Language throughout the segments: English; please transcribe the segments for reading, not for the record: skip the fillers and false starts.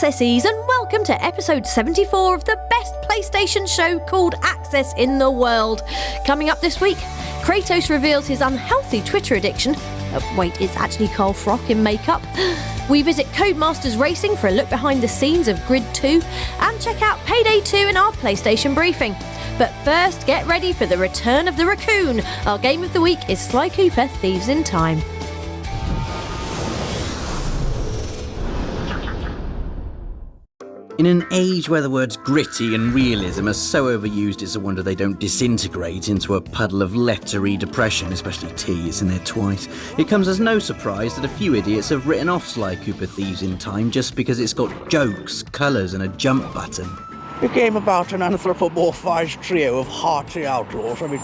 Accessies, and welcome to episode 74 of the best PlayStation show called Access in the world. Coming up this week, Kratos reveals his unhealthy Twitter addiction. Wait, it's actually Carl Frock in makeup. We visit Codemasters Racing for a look behind the scenes of Grid 2 and check out Payday 2 in our PlayStation briefing. But first, get ready for the return of the raccoon. Our game of the week is Sly Cooper Thieves in Time. In an age where the words gritty and realism are so overused it's a wonder they don't disintegrate into a puddle of lettery depression, especially T, it's in there twice. It comes as no surprise that a few idiots have written off Sly Cooper Thieves in Time just because it's got jokes, colours and a jump button. A game about an anthropomorphised trio of hearty outlaws. I mean,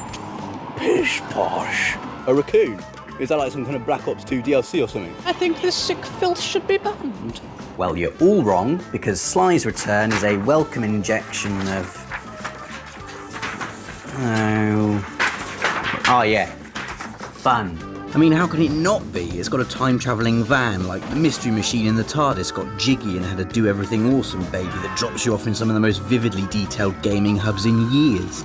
pish-posh. A raccoon? Is that like some kind of Black Ops 2 DLC or something? I think this sick filth should be banned. Well, you're all wrong, because Sly's return is a welcome injection of... Oh yeah, fun. I mean, how can it not be? It's got a time-travelling van, like the mystery machine in the TARDIS got jiggy and had a do-everything-awesome baby that drops you off in some of the most vividly detailed gaming hubs in years.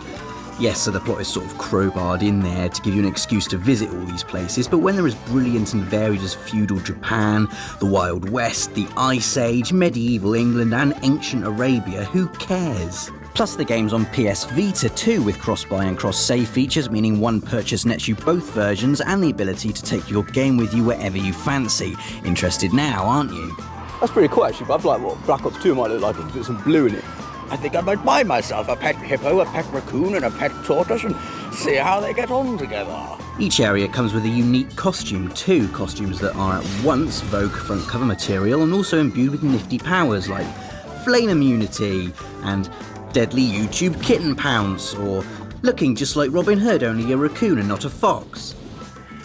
Yes, so the plot is sort of crowbarred in there to give you an excuse to visit all these places, but when they're as brilliant and varied as feudal Japan, the Wild West, the Ice Age, medieval England and ancient Arabia, who cares? Plus the game's on PS Vita too, with cross-buy and cross-save features, meaning one purchase nets you both versions and the ability to take your game with you wherever you fancy. Interested now, aren't you? That's pretty cool actually, but I feel like what Black Ops 2 might look like if there's some blue in it. I think I might buy myself a pet hippo, a pet raccoon and a pet tortoise and see how they get on together. Each area comes with a unique costume too, costumes that are at once Vogue front cover material and also imbued with nifty powers like flame immunity and deadly YouTube kitten pounce, or looking just like Robin Hood, only a raccoon and not a fox.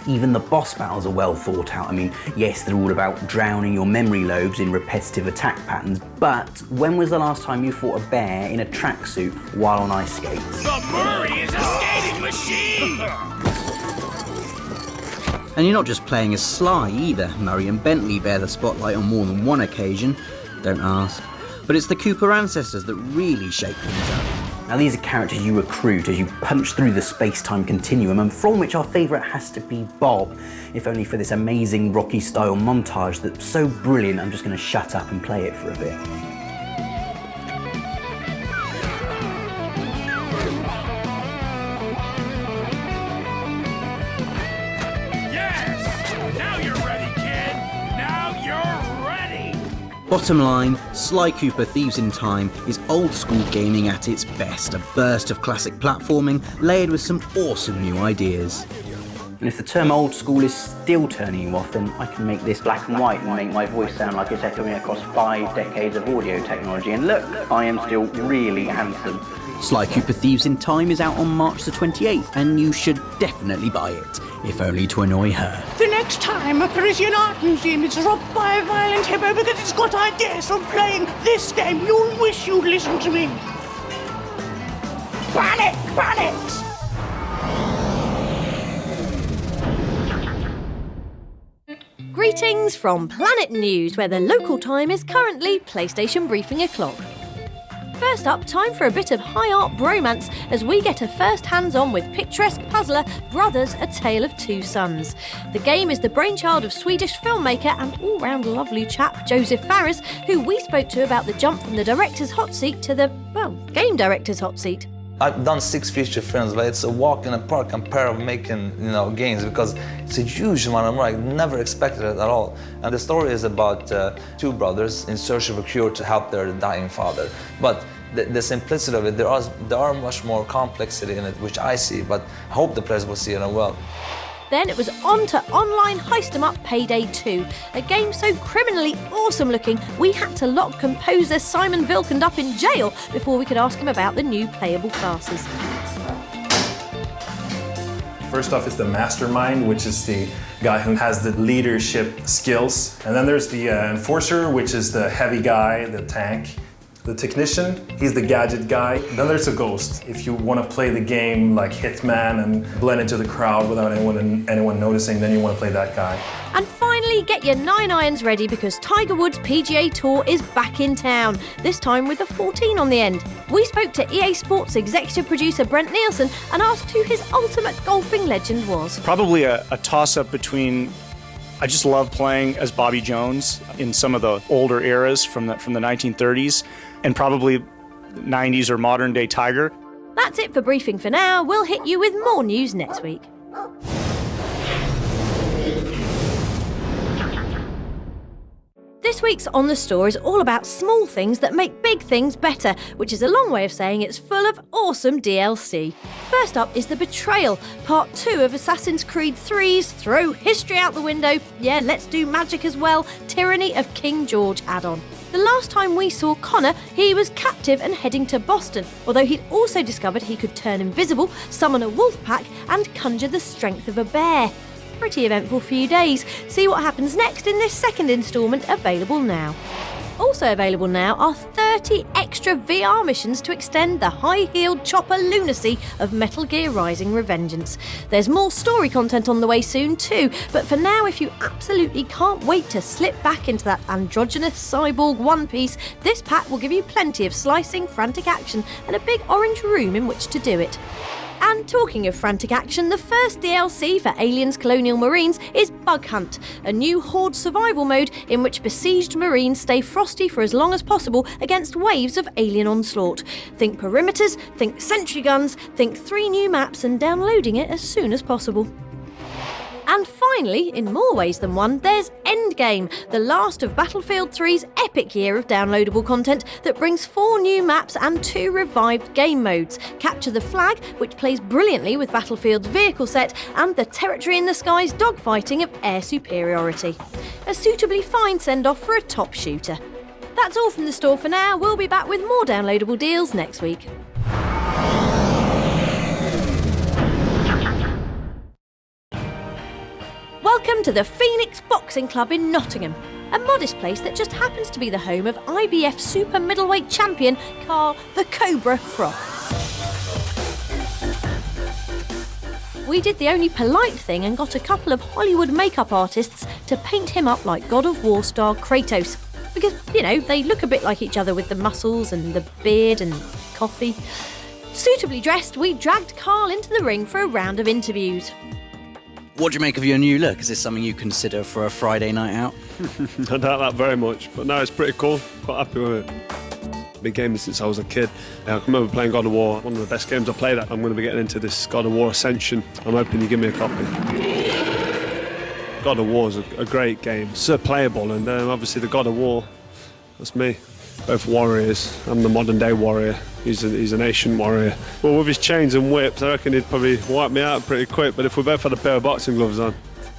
Even the boss battles are well thought out. I mean, yes, they're all about drowning your memory lobes in repetitive attack patterns, but when was the last time you fought a bear in a tracksuit while on ice skates? The Murray is a skating machine! And you're not just playing as Sly either. Murray and Bentley bear the spotlight on more than one occasion. Don't ask. But it's the Cooper ancestors that really shake things up. Now these are characters you recruit as you punch through the space-time continuum, and from which our favourite has to be Bob, if only for this amazing Rocky-style montage that's so brilliant I'm just going to shut up and play it for a bit. Bottom line, Sly Cooper Thieves in Time is old school gaming at its best, a burst of classic platforming layered with some awesome new ideas. And if the term old school is still turning you off, then I can make this black and white and make my voice sound like it's echoing across 5 decades of audio technology. And look, I am still really handsome. Sly Cooper Thieves in Time is out on March the 28th, and you should definitely buy it, if only to annoy her. The next time a Parisian art museum is robbed by a violent hippo because it's got ideas from playing this game, you'll wish you'd listened to me. Ban it! Ban it! Greetings from Planet News, where the local time is currently PlayStation briefing o'clock. First up, time for a bit of high art bromance as we get a first hands-on with picturesque puzzler Brothers: A Tale of Two Sons. The game is the brainchild of Swedish filmmaker and all-round lovely chap Joseph Fares, who we spoke to about the jump from the director's hot seat to the, game director's hot seat. I've done 6 feature films, but it's a walk in the park compared to making, games, because it's a huge amount of money. I never expected it at all. And the story is about 2 brothers in search of a cure to help their dying father. But the simplicity of it, there are much more complexity in it, which I see, but I hope the players will see it as well. Then it was on to online Heist 'em Up Payday 2, a game so criminally awesome looking we had to lock composer Simon Vilkund up in jail before we could ask him about the new playable classes. First off is the mastermind, which is the guy who has the leadership skills. And then there's the enforcer, which is the heavy guy, the tank. the technician, he's the gadget guy. Then there's a ghost. If you want to play the game like Hitman and blend into the crowd without anyone noticing, then you want to play that guy. And finally, get your 9 irons ready because Tiger Woods' PGA Tour is back in town, this time with a 14 on the end. We spoke to EA Sports executive producer Brent Nielsen and asked who his ultimate golfing legend was. Probably a toss-up between, I just love playing as Bobby Jones in some of the older eras from the 1930s, and probably 90s or modern day Tiger. That's it for briefing for now. We'll hit you with more news next week. This week's On The Store is all about small things that make big things better, which is a long way of saying it's full of awesome DLC. First up is The Betrayal, part 2 of Assassin's Creed 3's Throw History Out the Window, yeah, let's do magic as well, Tyranny of King George add-on. The last time we saw Connor, he was captive and heading to Boston, although he'd also discovered he could turn invisible, summon a wolf pack, and conjure the strength of a bear. Pretty eventful few days. See what happens next in this second instalment, available now. Also available now are 30 extra VR missions to extend the high-heeled chopper lunacy of Metal Gear Rising: Revengeance. There's more story content on the way soon too, but for now, if you absolutely can't wait to slip back into that androgynous cyborg one piece, this pack will give you plenty of slicing, frantic action and a big orange room in which to do it. And talking of frantic action, the first DLC for Aliens Colonial Marines is Bug Hunt, a new horde survival mode in which besieged Marines stay frosty for as long as possible against waves of alien onslaught. Think perimeters, think sentry guns, think 3 new maps and downloading it as soon as possible. And finally, in more ways than one, there's Endgame, the last of Battlefield 3's epic year of downloadable content that brings 4 new maps and 2 revived game modes. Capture the Flag, which plays brilliantly with Battlefield's vehicle set, and the Territory in the Sky's dogfighting of air superiority. A suitably fine send-off for a top shooter. That's all from the store for now. We'll be back with more downloadable deals next week. Welcome to the Phoenix Boxing Club in Nottingham, a modest place that just happens to be the home of IBF super middleweight champion Carl the Cobra Froth. We did the only polite thing and got a couple of Hollywood makeup artists to paint him up like God of War star Kratos. Because, you know, they look a bit like each other with the muscles and the beard and coffee. Suitably dressed, we dragged Carl into the ring for a round of interviews. What do you make of your new look? Is this something you consider for a Friday night out? I doubt that very much, but no, it's pretty cool. Quite happy with it. Been gaming since I was a kid. I can remember playing God of War, one of the best games I played at. I'm going to be getting into this God of War Ascension. I'm hoping you give me a copy. God of War is a great game. It's so playable, and obviously the God of War, that's me. Both warriors. I'm the modern day warrior. He's an ancient warrior. Well, with his chains and whips, I reckon he'd probably wipe me out pretty quick, but if we both had a pair of boxing gloves on,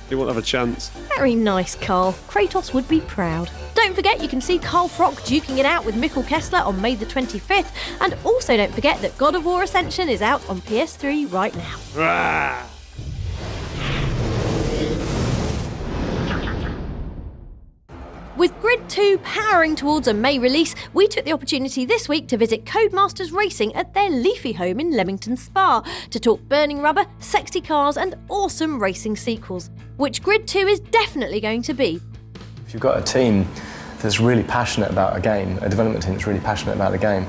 he wouldn't have a chance. Very nice, Carl. Kratos would be proud. Don't forget you can see Carl Frock duking it out with Mikkel Kessler on May the 25th, and also don't forget that God of War Ascension is out on PS3 right now. Rah! With Grid 2 powering towards a May release, we took the opportunity this week to visit Codemasters Racing at their leafy home in Leamington Spa to talk burning rubber, sexy cars and awesome racing sequels, which Grid 2 is definitely going to be. If you've got a team that's really passionate about a game, a development team that's really passionate about a game,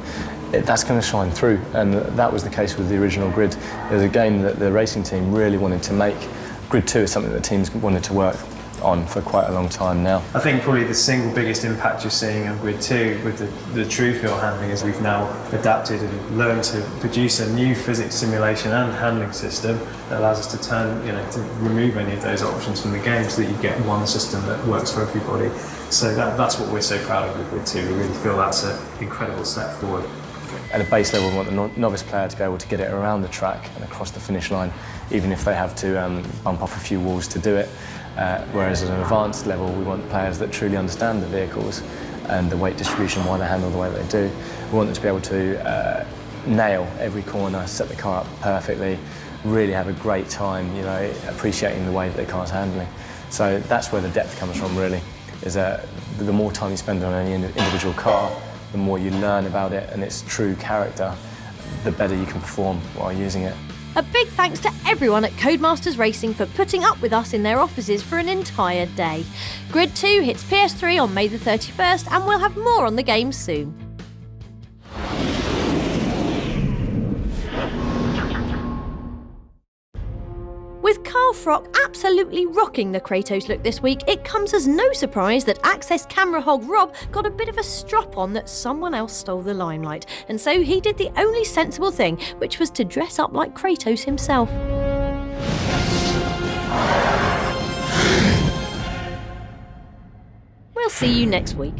that's going to shine through, and that was the case with the original Grid. It was a game that the racing team really wanted to make. Grid 2 is something that teams wanted to work on for quite a long time now. I think probably the single biggest impact you're seeing on Grid 2 with the true field handling is we've now adapted and learned to produce a new physics simulation and handling system that allows us to to remove any of those options from the game so that you get one system that works for everybody. So that's what we're so proud of with Grid 2. We really feel that's an incredible step forward. At a base level, we want the novice player to be able to get it around the track and across the finish line, even if they have to bump off a few walls to do it. Whereas at an advanced level, we want players that truly understand the vehicles and the weight distribution, why they handle the way they do. We want them to be able to nail every corner, set the car up perfectly, really have a great time, appreciating the way that the car's handling. So that's where the depth comes from, really, is that the more time you spend on any individual car, the more you learn about it and its true character, the better you can perform while using it. A big thanks to everyone at Codemasters Racing for putting up with us in their offices for an entire day. Grid 2 hits PS3 on May the 31st, and we'll have more on the game soon. With Carl Frock absolutely rocking the Kratos look this week, it comes as no surprise that Access camera hog Rob got a bit of a strop on that someone else stole the limelight, and so he did the only sensible thing, which was to dress up like Kratos himself. We'll see you next week.